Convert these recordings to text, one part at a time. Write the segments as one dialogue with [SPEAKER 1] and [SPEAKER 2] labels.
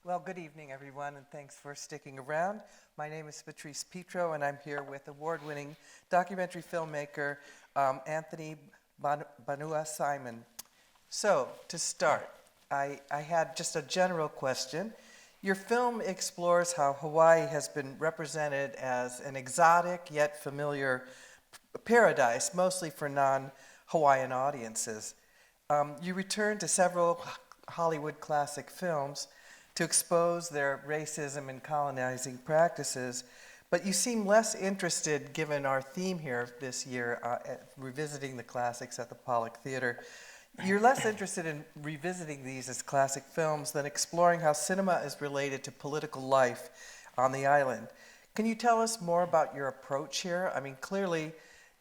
[SPEAKER 1] Well, good evening, everyone, and thanks for sticking around. My name is Patrice Petro, and I'm here with award-winning documentary filmmaker Anthony Banua-Simon. So, to start, I had just a general question. Your film explores how Hawaii has been represented as an exotic yet familiar paradise, mostly for non-Hawaiian audiences. You return to several Hollywood classic films to expose their racism and colonizing practices, but you seem less interested, given our theme here this year, at revisiting the classics at the Pollock Theater. You're less interested in revisiting these as classic films than exploring how cinema is related to political life on the island. Can you tell us more about your approach here? I mean, clearly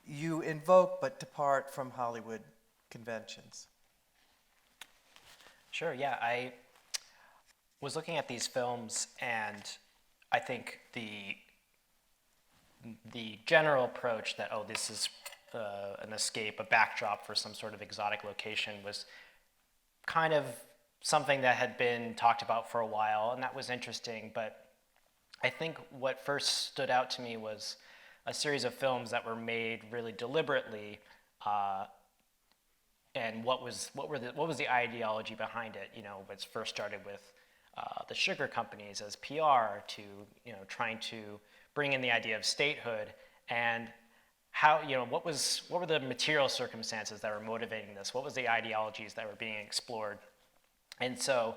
[SPEAKER 1] you invoke but depart from Hollywood conventions.
[SPEAKER 2] Sure, yeah. I was looking at these films, and I think the general approach that, oh, this is an escape, a backdrop for some sort of exotic location, was kind of something that had been talked about for a while, and that was interesting. But I think what first stood out to me was a series of films that were made really deliberately, and what was the ideology behind it? You know, it first started with the sugar companies as PR to, trying to bring in the idea of statehood, and how, what were the material circumstances that were motivating this? What was the ideologies that were being explored? And so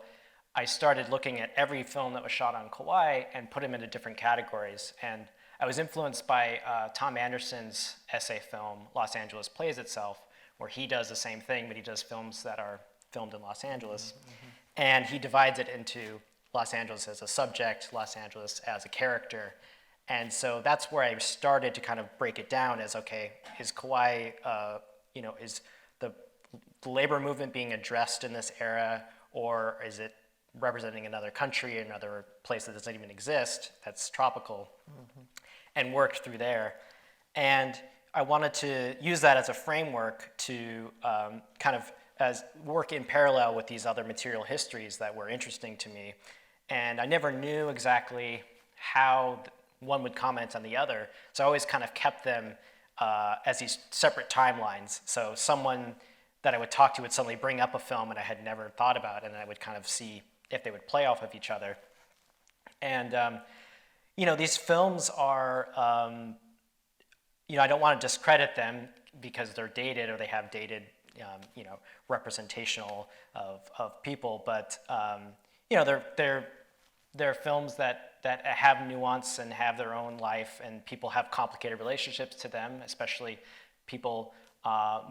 [SPEAKER 2] I started looking at every film that was shot on Kauai and put them into different categories. And I was influenced by Tom Anderson's essay film, Los Angeles Plays Itself, where he does the same thing, but he does films that are filmed in Los Angeles. Mm-hmm. And he divides it into Los Angeles as a subject, Los Angeles as a character. And so that's where I started to kind of break it down as, okay, is Kauai, is the labor movement being addressed in this era, or is it representing another country, another place that doesn't even exist, that's tropical, mm-hmm. and worked through there. And I wanted to use that as a framework to kind of as work in parallel with these other material histories that were interesting to me. And I never knew exactly how one would comment on the other, so I always kind of kept them as these separate timelines. So someone that I would talk to would suddenly bring up a film that I had never thought about, and I would kind of see if they would play off of each other. And these films are, I don't want to discredit them because they're dated or they have dated representational of people, but they're films that have nuance and have their own life, and people have complicated relationships to them, especially people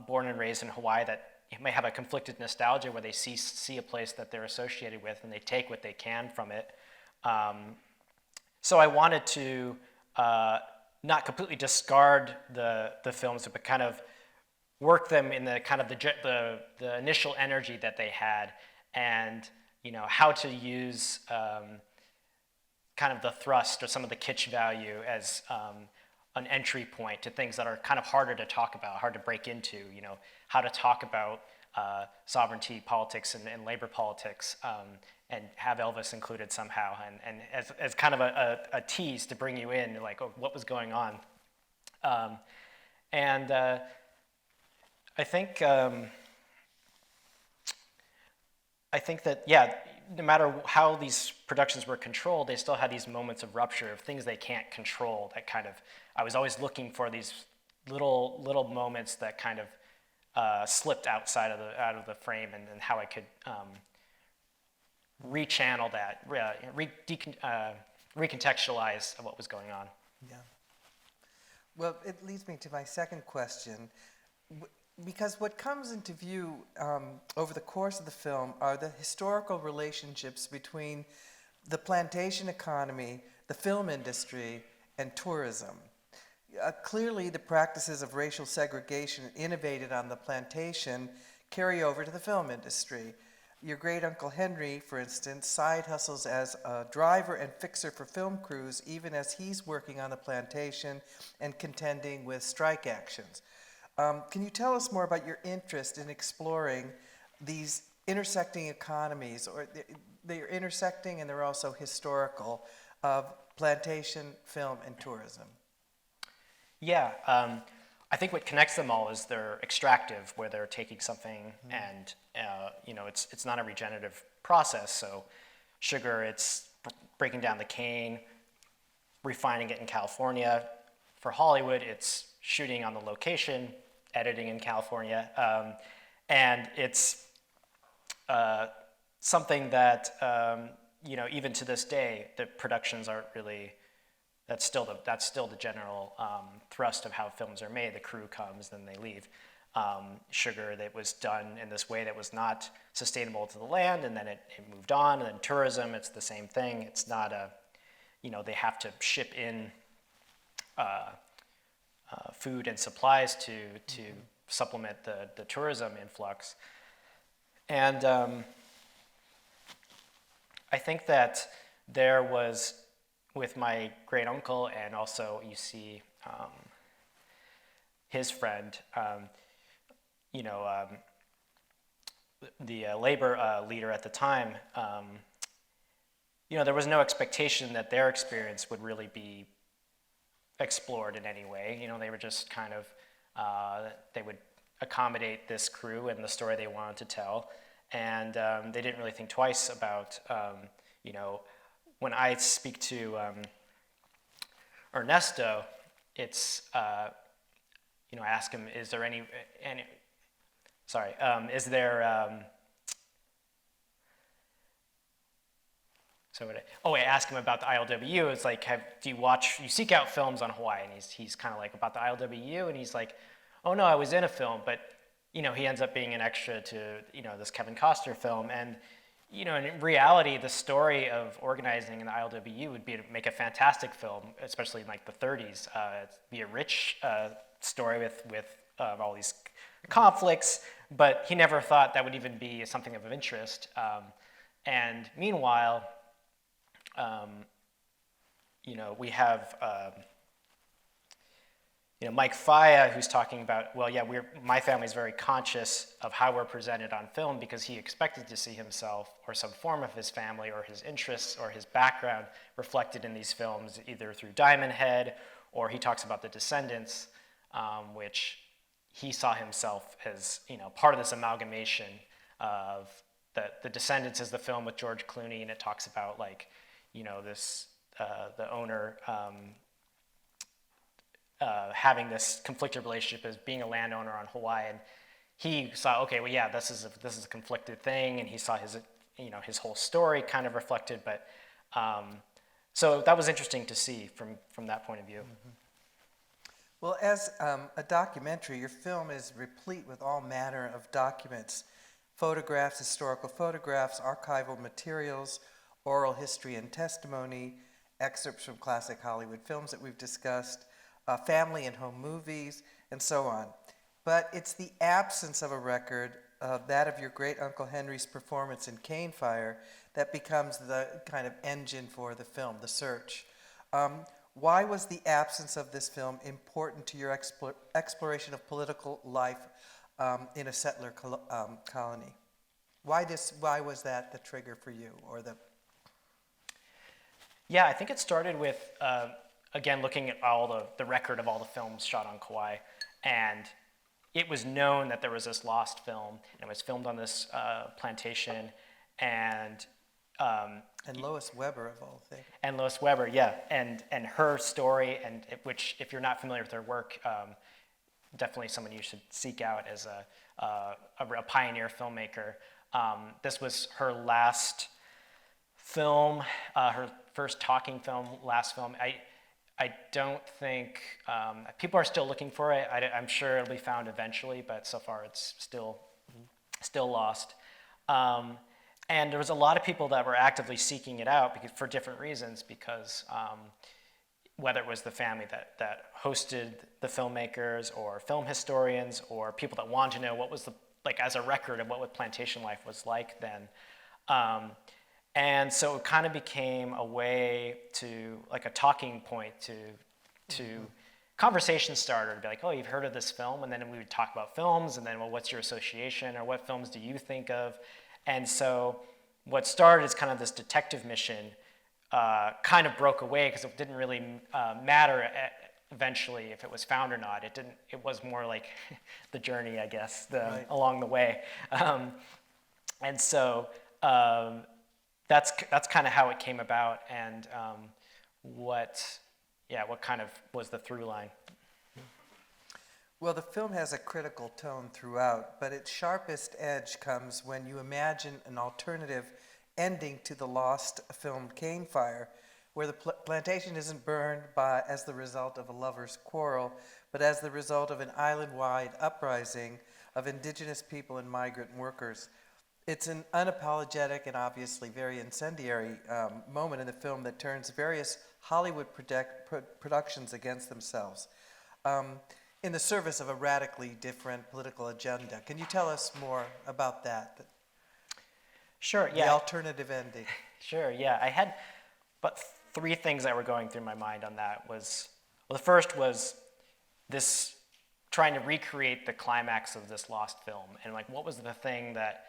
[SPEAKER 2] born and raised in Hawaii that may have a conflicted nostalgia where they see a place that they're associated with and they take what they can from it. So I wanted to not completely discard the films, but kind of work them in the kind of the initial energy that they had, and how to use kind of the thrust or some of the kitsch value as an entry point to things that are kind of harder to talk about, hard to break into. How to talk about sovereignty politics and labor politics, and have Elvis included somehow, and as kind of a tease to bring you in, like, oh, what was going on. I think that, yeah, no matter how these productions were controlled, they still had these moments of rupture, of things they can't control. That kind of, I was always looking for these little moments that kind of slipped outside of the frame, and how I could rechannel that, recontextualize what was going on.
[SPEAKER 1] Yeah. Well, it leads me to my second question. Because what comes into view over the course of the film are the historical relationships between the plantation economy, the film industry, and tourism. Clearly, the practices of racial segregation innovated on the plantation carry over to the film industry. Your great-uncle Henry, for instance, side hustles as a driver and fixer for film crews, even as he's working on the plantation and contending with strike actions. Can you tell us more about your interest in exploring these intersecting economies, or they're intersecting and they're also historical, of plantation, film, and tourism.
[SPEAKER 2] Yeah, I think what connects them all is they're extractive, where they're taking something and it's not a regenerative process. So sugar, it's breaking down the cane, refining it in California. For Hollywood, it's shooting on the location, editing in California, and it's something that even to this day, the productions aren't really. That's still the general thrust of how films are made. The crew comes, then they leave. Sugar that was done in this way that was not sustainable to the land, and then it moved on. And then tourism, it's the same thing. It's not they have to ship in food and supplies to supplement the tourism influx. And I think that there was, with my great uncle, and also you see his friend, the labor leader at the time, there was no expectation that their experience would really be explored in any way. They were just kind of, they would accommodate this crew and the story they wanted to tell, and they didn't really think twice about, when I speak to Ernesto, it's, I ask him, is there I ask him about the ILWU. It's like, do you seek out films on Hawaii? And he's kind of like, about the ILWU? And he's like, oh no, I was in a film, but he ends up being an extra to this Kevin Costner film. And in reality, the story of organizing in the ILWU would be to make a fantastic film, especially in like the 30s. It'd be a rich story with all these conflicts, but he never thought that would even be something of interest. And meanwhile, we have Mike Faya, who's talking about, my family's very conscious of how we're presented on film, because he expected to see himself or some form of his family or his interests or his background reflected in these films, either through Diamond Head, or he talks about The Descendants, which he saw himself as part of this amalgamation of the Descendants is the film with George Clooney, and it talks about this the owner having this conflicted relationship as being a landowner on Hawaii, and he saw, this is a conflicted thing, and he saw his whole story kind of reflected. But so that was interesting to see from that point of view.
[SPEAKER 1] Mm-hmm. Well, as a documentary, your film is replete with all manner of documents: photographs, historical photographs, archival materials, oral history and testimony, excerpts from classic Hollywood films that we've discussed, family and home movies, and so on. But it's the absence of a record, that of your great Uncle Henry's performance in Cane Fire, that becomes the kind of engine for the film, the search. Why was the absence of this film important to your exploration of political life in a settler colony? Why was that the trigger for you, or the?
[SPEAKER 2] Yeah, I think it started with, again, looking at all the record of all the films shot on Kauai, and it was known that there was this lost film, and it was filmed on this plantation, and
[SPEAKER 1] Lois Weber, of all things.
[SPEAKER 2] And Lois Weber, yeah, and her story, and which, if you're not familiar with her work, definitely someone you should seek out as a pioneer filmmaker. This was her last film, her first talking film, last film. I don't think, people are still looking for it. I'm sure it'll be found eventually, but so far it's still lost. And there was a lot of people that were actively seeking it out for different reasons, because whether it was the family that hosted the filmmakers, or film historians, or people that wanted to know what was as a record of what plantation life was like then. And so it kind of became a way to, a talking point to conversation starter, to be like, oh, you've heard of this film? And then we would talk about films, and then, well, what's your association, or what films do you think of? And so what started as kind of this detective mission kind of broke away because it didn't really matter eventually if it was found or not. It was more like the journey, I guess,
[SPEAKER 1] Right.
[SPEAKER 2] along the way. And so that's kind of how it came about, and what kind of was the through line.
[SPEAKER 1] Well, the film has a critical tone throughout, but its sharpest edge comes when you imagine an alternative ending to the lost film Cane Fire, where the plantation isn't burned as the result of a lover's quarrel, but as the result of an island-wide uprising of indigenous people and migrant workers. It's an unapologetic and obviously very incendiary moment in the film that turns various Hollywood productions against themselves in the service of a radically different political agenda. Can you tell us more about that?
[SPEAKER 2] Sure,
[SPEAKER 1] The
[SPEAKER 2] yeah.
[SPEAKER 1] alternative ending.
[SPEAKER 2] Sure, yeah. I had but three things that were going through my mind on that was, well, the first was this trying to recreate the climax of this lost film, and like what was the thing that,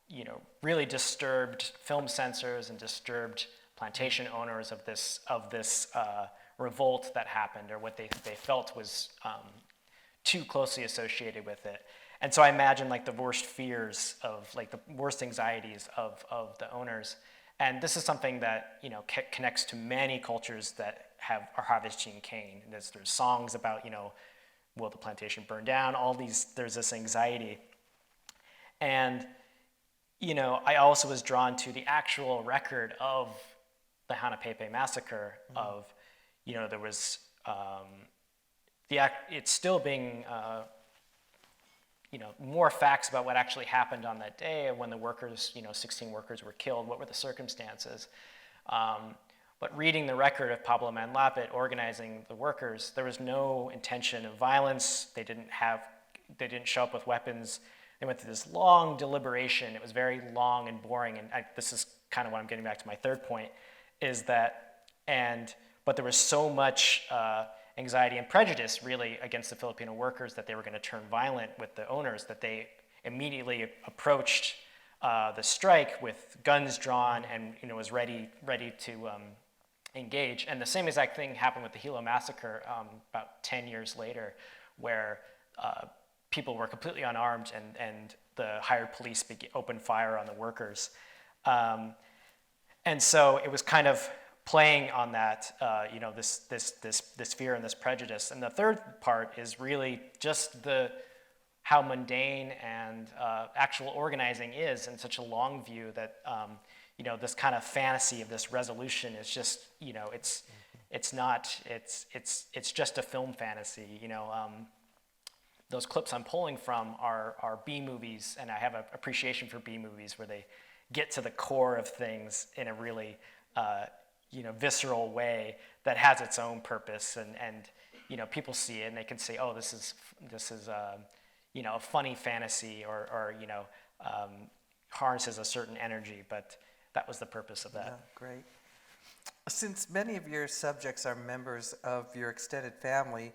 [SPEAKER 2] you know, really disturbed film censors and disturbed plantation owners of this revolt that happened, or what they felt was too closely associated with it. And so I imagine like the worst fears of, like the worst anxieties of the owners. And this is something that, you know, connects to many cultures that are harvesting cane. There's songs about, you know, will the plantation burn down? There's this anxiety. And, you know, I also was drawn to the actual record of the Hanapepe massacre of, you know, there was, it's still being, you know, more facts about what actually happened on that day when the workers, you know, 16 workers were killed. What were the circumstances? But reading the record of Pablo Manlapet organizing the workers, there was no intention of violence. They didn't show up with weapons. They went through this long deliberation. It was very long and boring. And this is kind of what I'm getting back to my third point, is that, but there was so much anxiety and prejudice really against the Filipino workers that they were going to turn violent with the owners, that they immediately approached the strike with guns drawn and, you know, was ready to engage. And the same exact thing happened with the Hilo massacre about 10 years later, where people were completely unarmed and the hired police opened fire on the workers. And so it was kind of playing on that, you know, this fear and this prejudice. And the third part is really just how mundane and actual organizing is in such a long view that, you know, this kind of fantasy of this resolution is just, you know, it's just a film fantasy, you know. Those clips I'm pulling from are B movies, and I have an appreciation for B movies where they get to the core of things in a really, you know, visceral way that has its own purpose, and you know, people see it and they can say, oh, this is you know, a funny fantasy, or you know, harnesses a certain energy, but that was the purpose of that.
[SPEAKER 1] Yeah, great. Since many of your subjects are members of your extended family,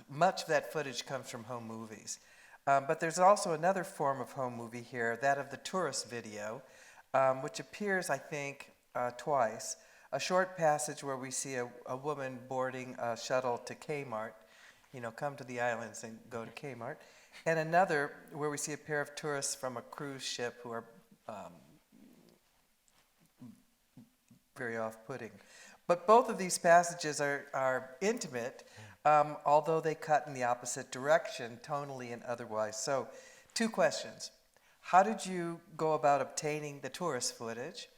[SPEAKER 1] much of that footage comes from home movies. But there's also another form of home movie here, that of the tourist video, which appears, I think, twice. A short passage where we see a woman boarding a shuttle to Kmart, you know, come to the islands and go to Kmart, and another where we see a pair of tourists from a cruise ship who are very off-putting. But both of these passages are intimate, although they cut in the opposite direction, tonally and otherwise. So, two questions. How did you go about obtaining the tourist footage?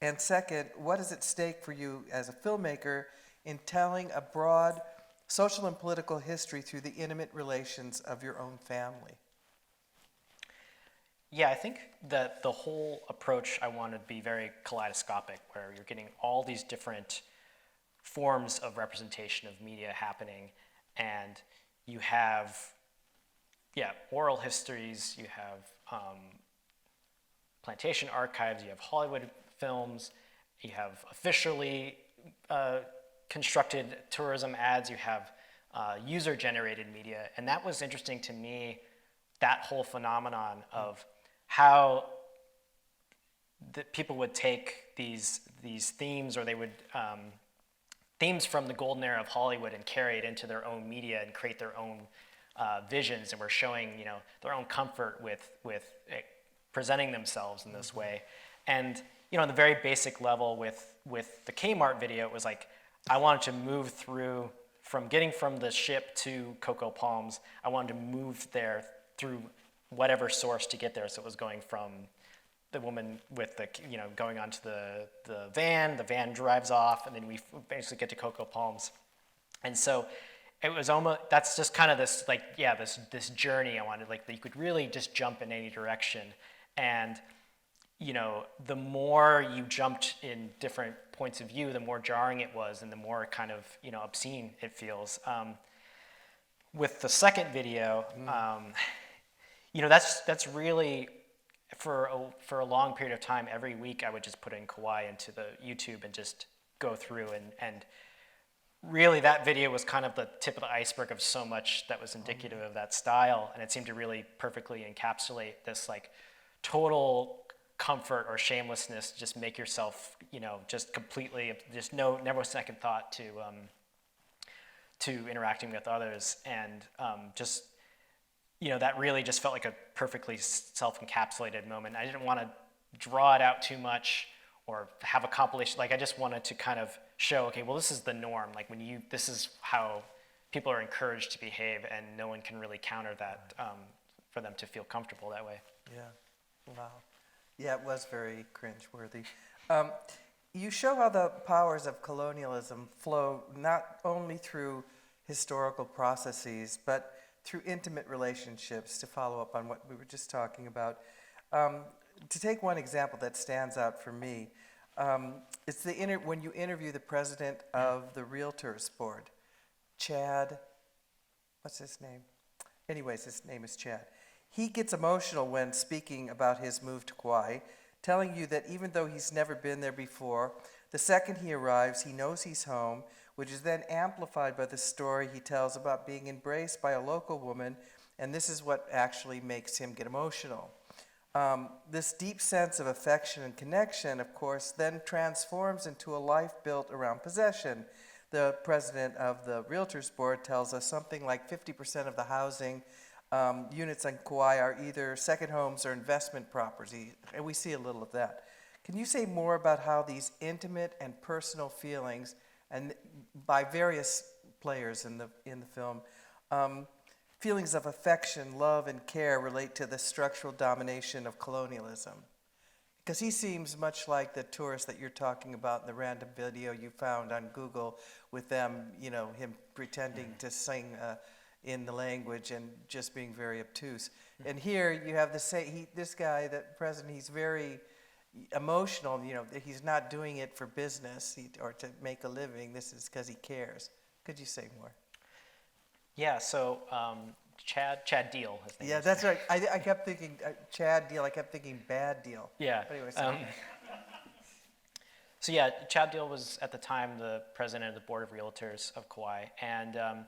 [SPEAKER 1] And second, what is at stake for you as a filmmaker in telling a broad social and political history through the intimate relations of your own family?
[SPEAKER 2] Yeah, I think that the whole approach I want to be very kaleidoscopic, where you're getting all these different forms of representation of media happening, and you have, oral histories, you have plantation archives, you have Hollywood films, you have officially constructed tourism ads, you have user-generated media, and that was interesting to me, that whole phenomenon of how that people would take these themes, or they would themes from the golden era of Hollywood and carry it into their own media and create their own visions, and were showing, you know, their own comfort with presenting themselves in this way. And, you know, on the very basic level with the Kmart video, it was like, I wanted to move through from getting from the ship to Cocoa Palms. I wanted to move there through whatever source to get there. So it was going from the woman with the, you know, going onto the van drives off, and then we basically get to Cocoa Palms. And so it was almost, that's just kind of this, like, yeah, this journey I wanted, like, that you could really just jump in any direction. And, you know, the more you jumped in different points of view, the more jarring it was, and the more kind of, you know, obscene it feels. With the second video, you know, that's really, for a long period of time, every week I would just put in Kauai into the YouTube and just go through, and really that video was kind of the tip of the iceberg of so much that was indicative of that style, and it seemed to really perfectly encapsulate this, like, total comfort or shamelessness, just make yourself, you know, just completely, just never a second thought to interacting with others, and just, you know, that really just felt like a perfectly self-encapsulated moment. I didn't want to draw it out too much or have a compilation. Like, I just wanted to kind of show, okay, well, this is the norm. Like, this is how people are encouraged to behave, and no one can really counter that for them to feel comfortable that way.
[SPEAKER 1] Yeah. Wow. Yeah, it was very cringeworthy. You show how the powers of colonialism flow not only through historical processes, but through intimate relationships, to follow up on what we were just talking about. To take one example that stands out for me, it's when you interview the president of the Realtors Board, Chad, what's his name? Anyways, his name is Chad. He gets emotional when speaking about his move to Kauai, telling you that even though he's never been there before, the second he arrives, he knows he's home, which is then amplified by the story he tells about being embraced by a local woman, and this is what actually makes him get emotional. This deep sense of affection and connection, of course, then transforms into a life built around possession. The president of the Realtors Board tells us something like 50% of the housing units on Kauai are either second homes or investment property, and we see a little of that. Can you say more about how these intimate and personal feelings, and by various players in the film, feelings of affection, love, and care relate to the structural domination of colonialism? Because he seems much like the tourist that you're talking about in the random video you found on Google with them, you know, him pretending to sing in the language and just being very obtuse. And here you have this guy, that president, he's very emotional. You know, he's not doing it for business or to make a living. This is because he cares. Could you say more?
[SPEAKER 2] Yeah, so Chad Deal, his name
[SPEAKER 1] Yeah,
[SPEAKER 2] is.
[SPEAKER 1] that's right. I kept thinking Chad Deal. I kept thinking Bad Deal.
[SPEAKER 2] Yeah.
[SPEAKER 1] But anyways,
[SPEAKER 2] so yeah, Chad Deal was at the time the president of the Board of Realtors of Kauai, and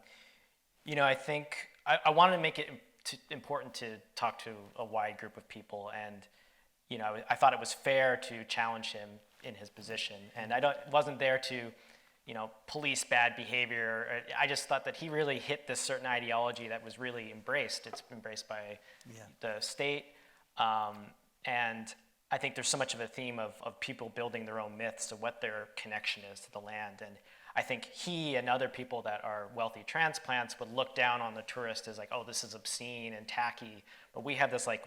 [SPEAKER 2] you know, I think I wanted to make it important to talk to a wide group of people, and you know, I thought it was fair to challenge him in his position, and wasn't there to, you know, police bad behavior. I just thought that he really hit this certain ideology that was really embraced. It's embraced by the state, and I think there's so much of a theme of people building their own myths of what their connection is to the land. And I think he and other people that are wealthy transplants would look down on the tourist as like, oh, this is obscene and tacky. But we have this like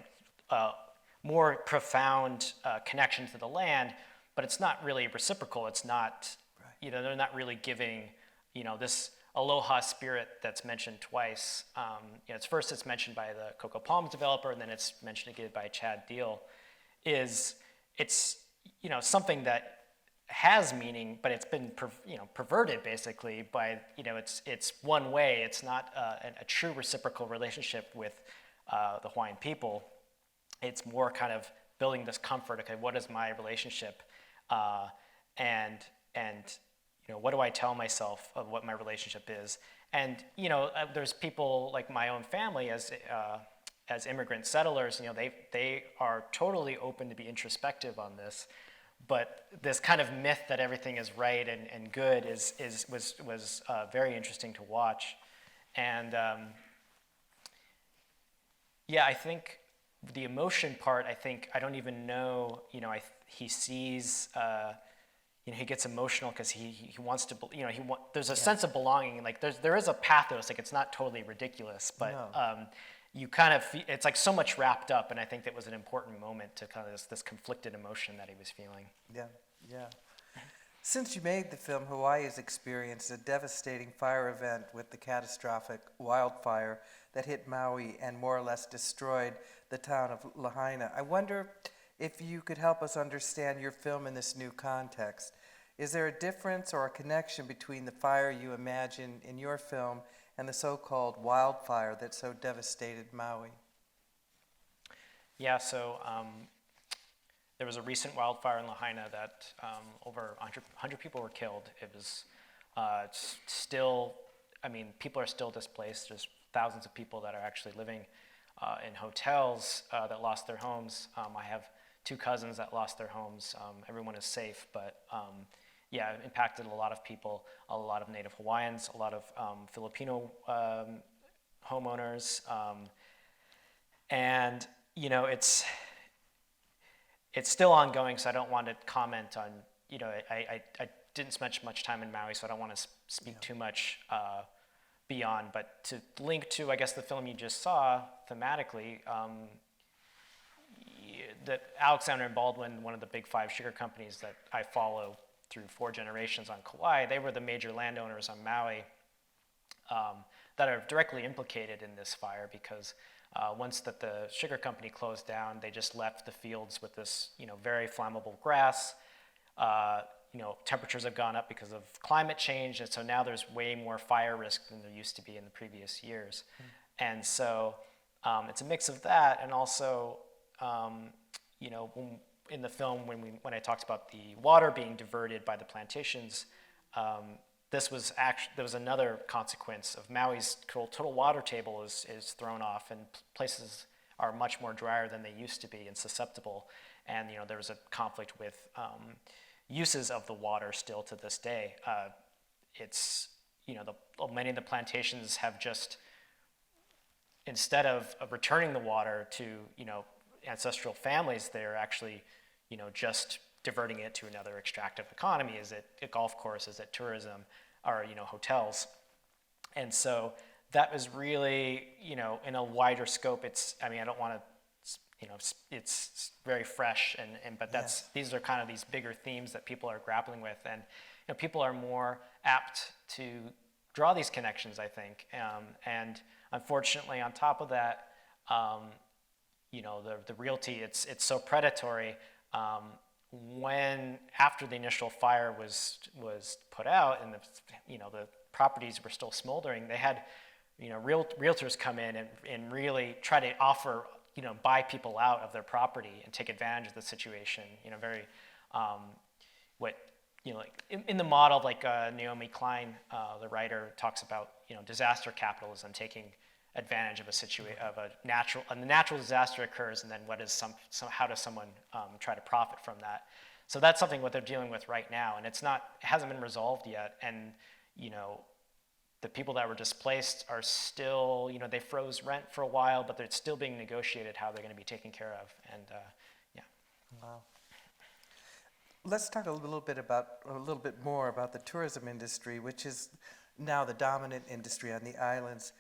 [SPEAKER 2] more profound connection to the land, but it's not really reciprocal. It's not, you know, they're not really giving, you know, this aloha spirit that's mentioned twice. You know, it's mentioned by the Cocoa Palms developer, and then it's mentioned again by Chad Deal. It's you know, something that has meaning, but it's been perverted basically by, you know, it's one way. It's not a true reciprocal relationship with the Hawaiian people. It's more kind of building this comfort. Okay, what is my relationship, and you know, what do I tell myself of what my relationship is? And you know, there's people like my own family, as as immigrant settlers, they are totally open to be introspective on this, but this kind of myth that everything is right and good was very interesting to watch, and yeah, I think the emotion part, I don't even know, he sees, he gets emotional because he wants to, there's a sense of belonging, like there is a pathos, like it's not totally ridiculous, but
[SPEAKER 1] No.
[SPEAKER 2] you kind of, it's like so much wrapped up, and I think that was an important moment to kind of this conflicted emotion that he was feeling.
[SPEAKER 1] Yeah, yeah. Since you made the film, Hawaii has experienced a devastating fire event with the catastrophic wildfire that hit Maui and more or less destroyed the town of Lahaina. I wonder if you could help us understand your film in this new context. Is there a difference or a connection between the fire you imagine in your film and the so-called wildfire that so devastated Maui?
[SPEAKER 2] Yeah, so there was a recent wildfire in Lahaina that over 100 people were killed. It was it's still, people are still displaced. There's thousands of people that are actually living in hotels that lost their homes. I have 2 cousins that lost their homes. Everyone is safe, but yeah, it impacted a lot of people, a lot of Native Hawaiians, a lot of Filipino homeowners, and it's still ongoing, so I don't want to comment on, I didn't spend much time in Maui, so I don't want to speak too much beyond, but to link to, I guess, the film you just saw thematically, that Alexander and Baldwin, one of the big 5 sugar companies that I follow through 4 generations on Kauai, they were the major landowners on Maui that are directly implicated in this fire because once that the sugar company closed down, they just left the fields with this, very flammable grass. Temperatures have gone up because of climate change, and so now there's way more fire risk than there used to be in the previous years. And so it's a mix of that, and also, in the film when I talked about the water being diverted by the plantations, there was another consequence of Maui's total water table is thrown off, and places are much more drier than they used to be and susceptible. And there was a conflict with uses of the water still to this day. It's many of the plantations have just, instead of returning the water to ancestral families, they're actually just diverting it to another extractive economy. Is it a golf course? Is it tourism? Or hotels? And so that was really in a wider scope. I don't want to, it's very fresh, but these are kind of these bigger themes that people are grappling with, and people are more apt to draw these connections, I think. And unfortunately, on top of that, the realty, it's so predatory. When after the initial fire was put out and the properties were still smoldering, they had realtors come in and really try to offer buy people out of their property and take advantage of the situation. Very like in the model, like Naomi Klein, the writer, talks about disaster capitalism, taking advantage of a natural disaster occurs, and then how does someone try to profit from that? So that's something what they're dealing with right now, and it hasn't been resolved yet. And the people that were displaced are still, they froze rent for a while, but it's still being negotiated how they're going to be taken care of. And yeah.
[SPEAKER 1] Wow. Let's talk a little bit more about the tourism industry, which is now the dominant industry on the islands.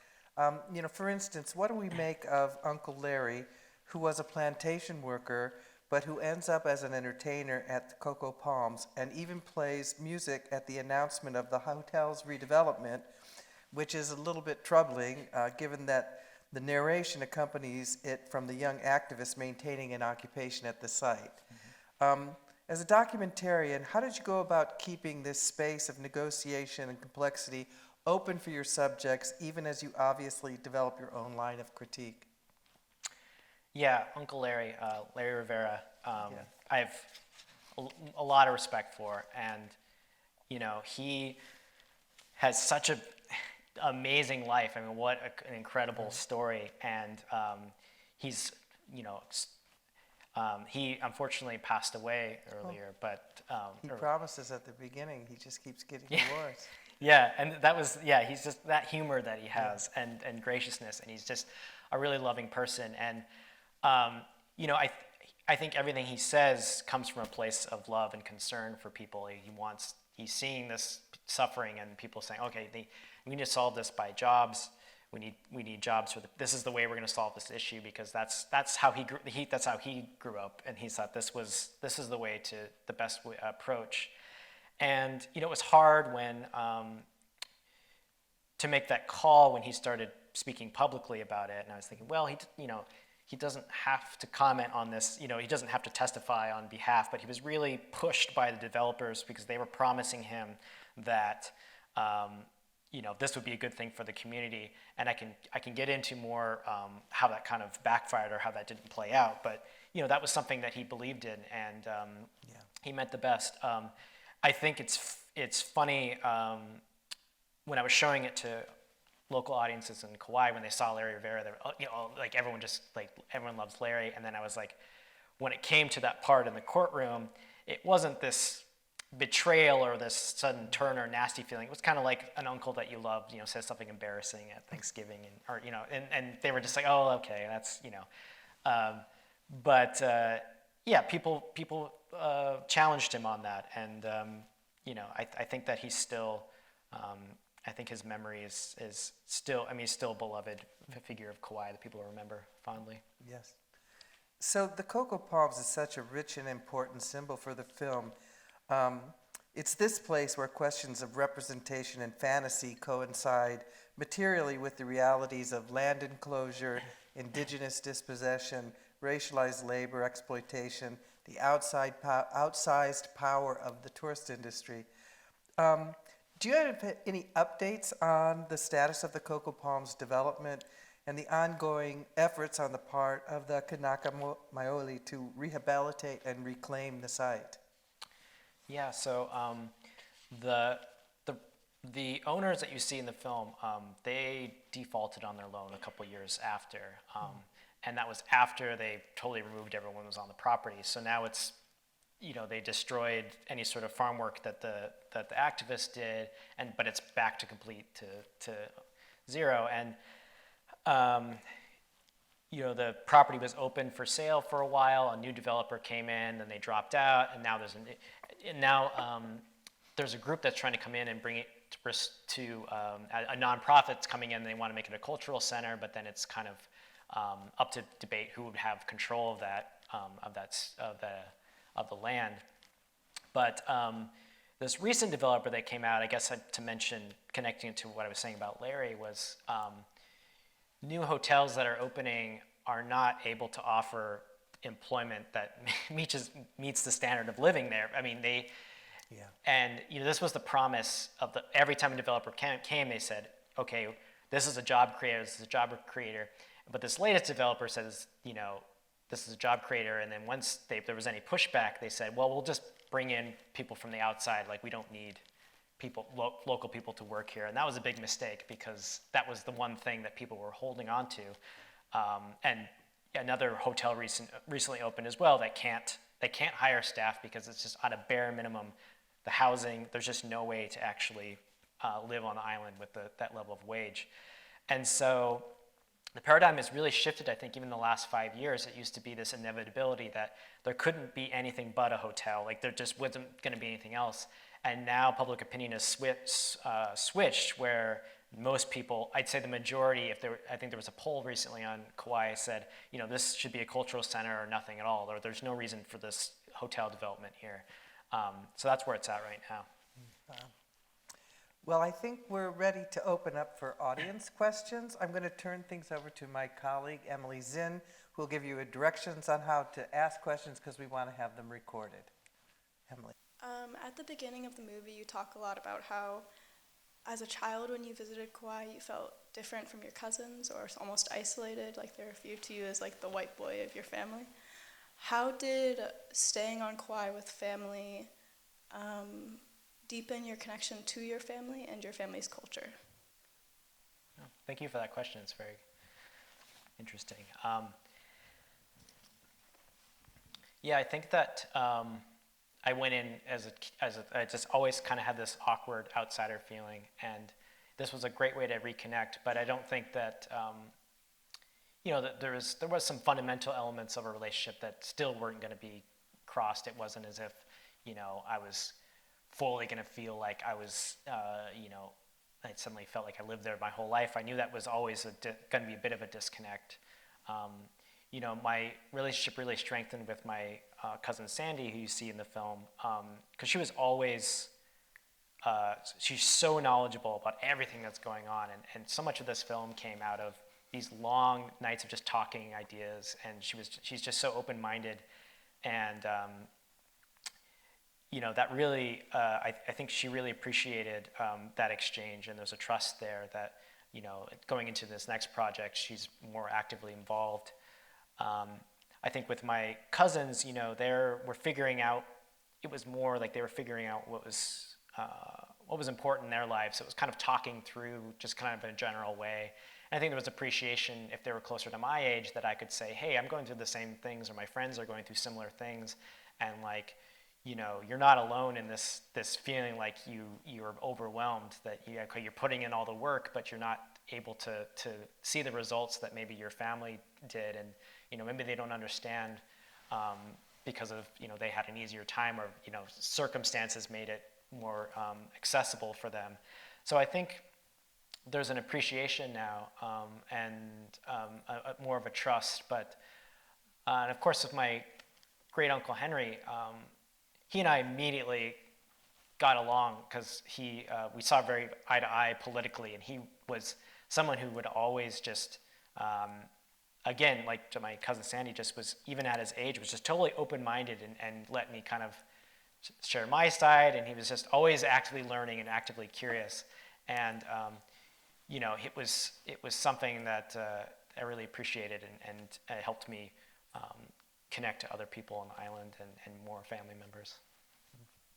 [SPEAKER 1] For instance, what do we make of Uncle Larry, who was a plantation worker, but who ends up as an entertainer at the Cocoa Palms and even plays music at the announcement of the hotel's redevelopment, which is a little bit troubling, given that the narration accompanies it from the young activist maintaining an occupation at the site. As a documentarian, how did you go about keeping this space of negotiation and complexity open for your subjects, even as you obviously develop your own line of critique?
[SPEAKER 2] Yeah, Uncle Larry, Larry Rivera, I have a lot of respect for, and he has such an amazing life. What an incredible story, and he's, you know, he unfortunately passed away earlier, but
[SPEAKER 1] He promises at the beginning, he just keeps getting awards.
[SPEAKER 2] yeah, and that was, yeah, he's just that humor that he has, and graciousness, and he's just a really loving person. And you know, I think everything he says comes from a place of love and concern for people. He's seeing this suffering and people saying, okay, we need to solve this by jobs. We need jobs for this is the way we're going to solve this issue, because that's how he grew up, and he thought this is the way to the best approach. And you know, it was hard when to make that call when he started speaking publicly about it. And I was thinking, well, he doesn't have to comment on this. You know, he doesn't have to testify on behalf. But he was really pushed by the developers because they were promising him that you know, this would be a good thing for the community. And I can get into more how that kind of backfired or how that didn't play out. But you know, that was something that he believed in, and he meant the best. I think it's funny when I was showing it to local audiences in Kauai when they saw Larry Rivera. They were, you know, like everyone loves Larry. And then I was like, when it came to that part in the courtroom, it wasn't this betrayal or this sudden turn or nasty feeling. It was kind of like an uncle that you loved, you know, says something embarrassing at Thanksgiving, or you know, and they were just like, oh, okay, that's, you know, but yeah, people challenged him on that, and you know, I think that he's still, I think his memory is still, I mean, he's still a beloved figure of Kauai that people remember fondly.
[SPEAKER 1] Yes. So the cocoa palms is such a rich and important symbol for the film. It's this place where questions of representation and fantasy coincide materially with the realities of land enclosure, indigenous dispossession, racialized labor exploitation, the outsized power of the tourist industry. Do you have any updates on the status of the cocoa palms development and the ongoing efforts on the part of the Kanaka Maoli to rehabilitate and reclaim the site?
[SPEAKER 2] Yeah, so the owners that you see in the film, they defaulted on their loan a couple years after, and that was after they totally removed everyone who was on the property. So now it's, you know, they destroyed any sort of farm work that the activists did, but it's back to complete to zero. And you know, the property was open for sale for a while. A new developer came in, then they dropped out, and now there's a group that's trying to come in and bring it to a nonprofit's coming in. And they want to make it a cultural center, but then it's kind of up to debate who would have control of the land. But this recent developer that came out, I guess to mention, connecting it to what I was saying about Larry, was new hotels that are opening are not able to offer employment that meets the standard of living there. I mean, and you know, this was the promise of every time a developer came, they said, okay, this is a job creator, this is a job creator. But this latest developer says, you know, this is a job creator, and then once there was any pushback, they said, well, we'll just bring in people from the outside, like we don't need local people to work here. And that was a big mistake, because that was the one thing that people were holding on to. And another hotel recently opened as well that they can't hire staff because it's just on a bare minimum. The housing, there's just no way to actually live on the island with that level of wage. And so the paradigm has really shifted, I think, even in the last 5 years. It used to be this inevitability that there couldn't be anything but a hotel. Like there just wasn't going to be anything else. And now public opinion has switched, where most people, I'd say the majority, I think there was a poll recently on Kauai, said, you know, this should be a cultural center or nothing at all, or there's no reason for this hotel development here. So that's where it's at right now.
[SPEAKER 1] Well, I think we're ready to open up for audience questions. I'm going to turn things over to my colleague, Emily Zinn, who will give you directions on how to ask questions, because we want to have them recorded. Emily.
[SPEAKER 3] At the beginning of the movie, you talk a lot about how, as a child, when you visited Kauai, you felt different from your cousins or almost isolated, like they were viewed to you as like the white boy of your family. How did staying on Kauai with family deepen your connection to your family and your family's culture?
[SPEAKER 2] Thank you for that question. It's very interesting. Yeah, I think that I went in I just always kind of had this awkward outsider feeling, and this was a great way to reconnect. But I don't think that that there was some fundamental elements of a relationship that still weren't going to be crossed. It wasn't as if I was fully going to feel like I was I suddenly felt like I lived there my whole life. I knew that was always going to be a bit of a disconnect. My relationship really strengthened with my cousin Sandy, who you see in the film, because she was always, she's so knowledgeable about everything that's going on, and so much of this film came out of these long nights of just talking ideas, and she's just so open-minded, and that really, I think she really appreciated that exchange, and there's a trust there that, going into this next project, she's more actively involved. I think with my cousins, they were figuring out, it was more like they were figuring out what was important in their lives. So it was kind of talking through just kind of in a general way. And I think there was appreciation if they were closer to my age that I could say, hey, I'm going through the same things, or my friends are going through similar things. And you're not alone in this feeling like you're overwhelmed, that you're putting in all the work, but you're not able to see the results that maybe your family did. And maybe they don't understand because of they had an easier time, or circumstances made it more accessible for them. So I think there's an appreciation now, and more of a trust. But and of course, with my great uncle Henry, he and I immediately got along because we saw very eye to eye politically, and he was someone who would always just again, like to my cousin Sandy, just was, even at his age, was just totally open-minded and let me kind of share my side, and he was just always actively learning and actively curious. And it was something that I really appreciated, and it helped me connect to other people on the island and more family members.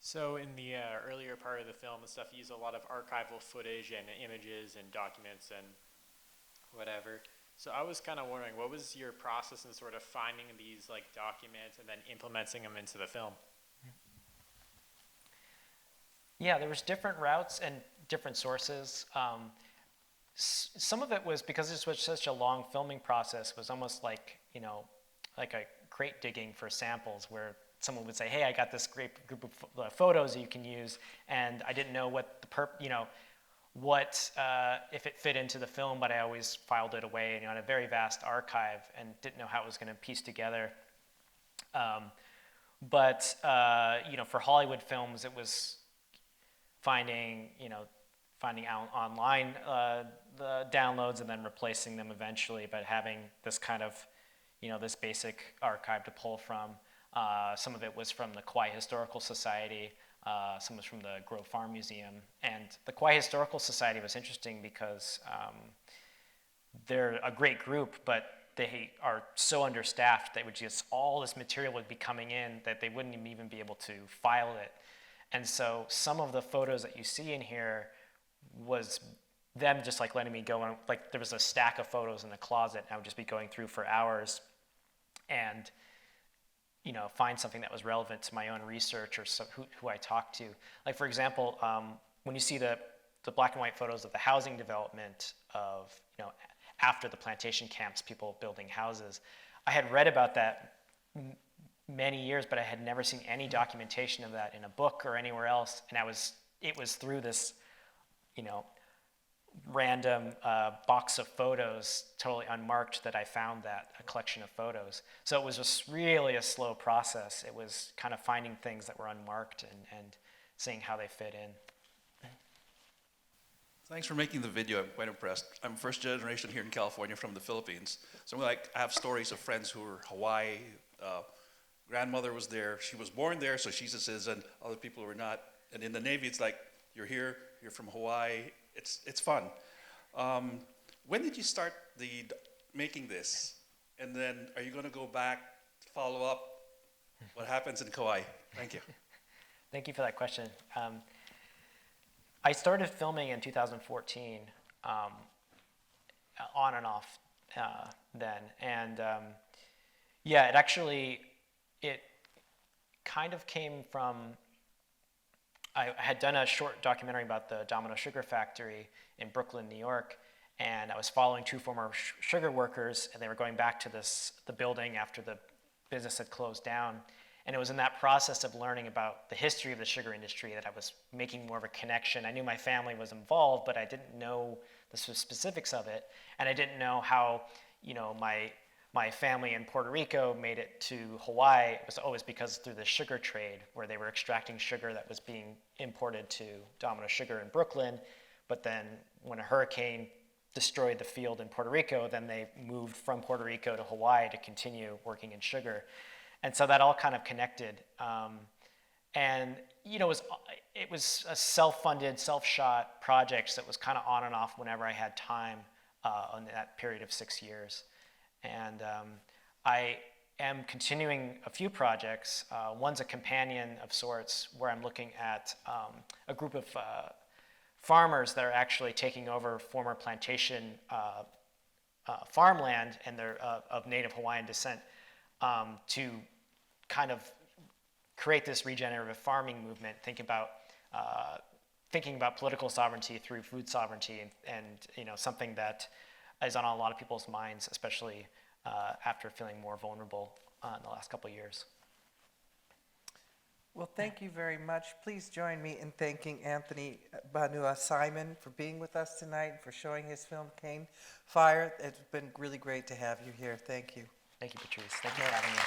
[SPEAKER 4] So in the earlier part of the film and stuff, you use a lot of archival footage and images and documents and whatever. So I was kind of wondering, what was your process in sort of finding these documents and then implementing them into the film?
[SPEAKER 2] Yeah, there was different routes and different sources. Some of it was because this was such a long filming process, was almost like a crate digging for samples, where someone would say, hey, I got this great group of photos that you can use, and I didn't know what if it fit into the film, but I always filed it away in a very vast archive and didn't know how it was going to piece together. But for Hollywood films, it was finding out online the downloads and then replacing them eventually, but having this kind of this basic archive to pull from. Some of it was from the Kauai Historical Society. Some was from the Grove Farm Museum. And the Kauai Historical Society was interesting because they're a great group, but they are so understaffed that all this material would be coming in that they wouldn't even be able to file it. And so some of the photos that you see in here was them just letting me go on, there was a stack of photos in the closet, and I would just be going through for hours and find something that was relevant to my own research or who I talked to. For example, when you see the black and white photos of the housing development of, after the plantation camps, people building houses, I had read about that many years, but I had never seen any documentation of that in a book or anywhere else. And it was through this, random box of photos, totally unmarked, that I found a collection of photos. So it was just really a slow process. It was kind of finding things that were unmarked and seeing how they fit in.
[SPEAKER 5] Thanks for making the video. I'm quite impressed. I'm first generation here in California from the Philippines. So I have stories of friends who were Hawaii. Grandmother was there. She was born there, so she's a citizen. Other people were not. And in the Navy, it's like, you're here, you're from Hawaii. It's fun. When did you start making this? And then are you going to go back, follow up? What happens in Kauai? Thank you.
[SPEAKER 2] Thank you for that question. I started filming in 2014, on and off then. And it kind of came from, I had done a short documentary about the Domino Sugar Factory in Brooklyn, New York, and I was following two former sugar workers, and they were going back to the building after the business had closed down. And it was in that process of learning about the history of the sugar industry that I was making more of a connection. I knew my family was involved, but I didn't know the specifics of it, and I didn't know how, my family in Puerto Rico made it to Hawaii. It was always because through the sugar trade, where they were extracting sugar that was being imported to Domino Sugar in Brooklyn. But then when a hurricane destroyed the field in Puerto Rico, then they moved from Puerto Rico to Hawaii to continue working in sugar. And so that all kind of connected. And it was a self-funded, self-shot project that was kind of on and off whenever I had time on that period of 6 years. And I am continuing a few projects. One's a companion of sorts, where I'm looking at a group of farmers that are actually taking over former plantation farmland, and they're of native Hawaiian descent, to kind of create this regenerative farming movement, thinking about political sovereignty through food sovereignty, and something that is on a lot of people's minds, especially after feeling more vulnerable in the last couple of years.
[SPEAKER 1] Well, thank you very much. Please join me in thanking Anthony Banua-Simon for being with us tonight and for showing his film, Cane Fire. It's been really great to have you here. Thank you.
[SPEAKER 2] Thank you, Patrice. Thank you for having me.